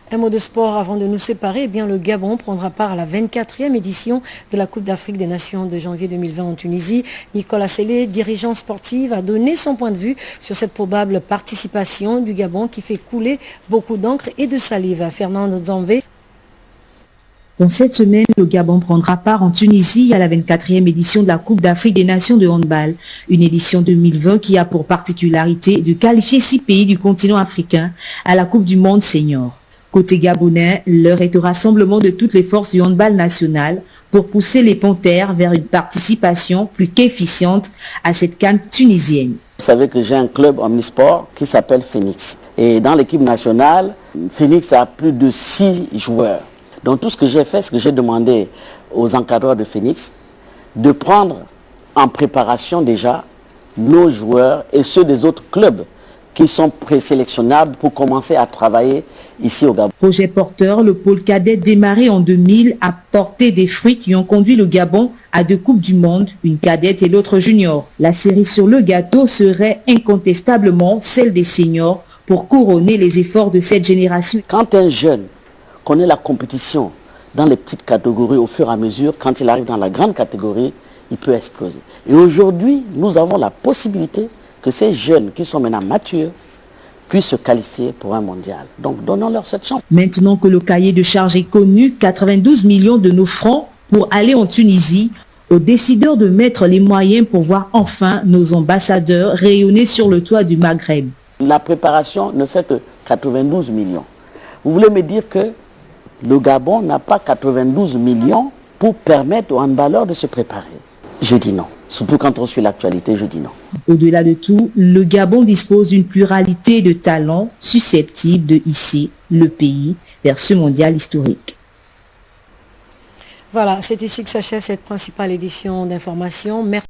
Un mot de sport avant de nous séparer. Eh bien, le Gabon prendra part à la 24e édition de la Coupe d'Afrique des Nations de janvier 2020 en Tunisie. Nicolas Sellé, dirigeant sportif, a donné son point de vue sur cette probable participation du Gabon qui fait couler beaucoup d'encre et de salive. Fernand Zanvé. Dans cette semaine, le Gabon prendra part en Tunisie à la 24e édition de la Coupe d'Afrique des Nations de handball. Une édition 2020 qui a pour particularité de qualifier 6 pays du continent africain à la Coupe du Monde senior. Côté gabonais, l'heure est au rassemblement de toutes les forces du handball national pour pousser les Panthères vers une participation plus qu'efficiente à cette CAN tunisienne. Vous savez que j'ai un club omnisport qui s'appelle Phoenix. Et dans l'équipe nationale, Phoenix a plus de 6 joueurs. Donc tout ce que j'ai fait, c'est que j'ai demandé aux encadreurs de Phoenix de prendre en préparation déjà nos joueurs et ceux des autres clubs qui sont présélectionnables pour commencer à travailler ici au Gabon. Projet porteur, le pôle cadet démarré en 2000 a porté des fruits qui ont conduit le Gabon à 2 Coupes du Monde, une cadette et l'autre junior. La cerise sur le gâteau serait incontestablement celle des seniors pour couronner les efforts de cette génération. Quand un jeune connaît la compétition dans les petites catégories au fur et à mesure, quand il arrive dans la grande catégorie, il peut exploser. Et aujourd'hui, nous avons la possibilité que ces jeunes qui sont maintenant matures puissent se qualifier pour un mondial. Donc donnons-leur cette chance. Maintenant que le cahier de charge est connu, 92 millions de nos francs pour aller en Tunisie, aux décideurs de mettre les moyens pour voir enfin nos ambassadeurs rayonner sur le toit du Maghreb. La préparation ne fait que 92 millions. Vous voulez me dire que le Gabon n'a pas 92 millions pour permettre aux handballeurs de se préparer? Je dis non. Surtout quand on suit l'actualité, je dis non. Au-delà de tout, le Gabon dispose d'une pluralité de talents susceptibles de hisser le pays vers ce mondial historique. Voilà, c'est ici que s'achève cette principale édition d'information. Merci.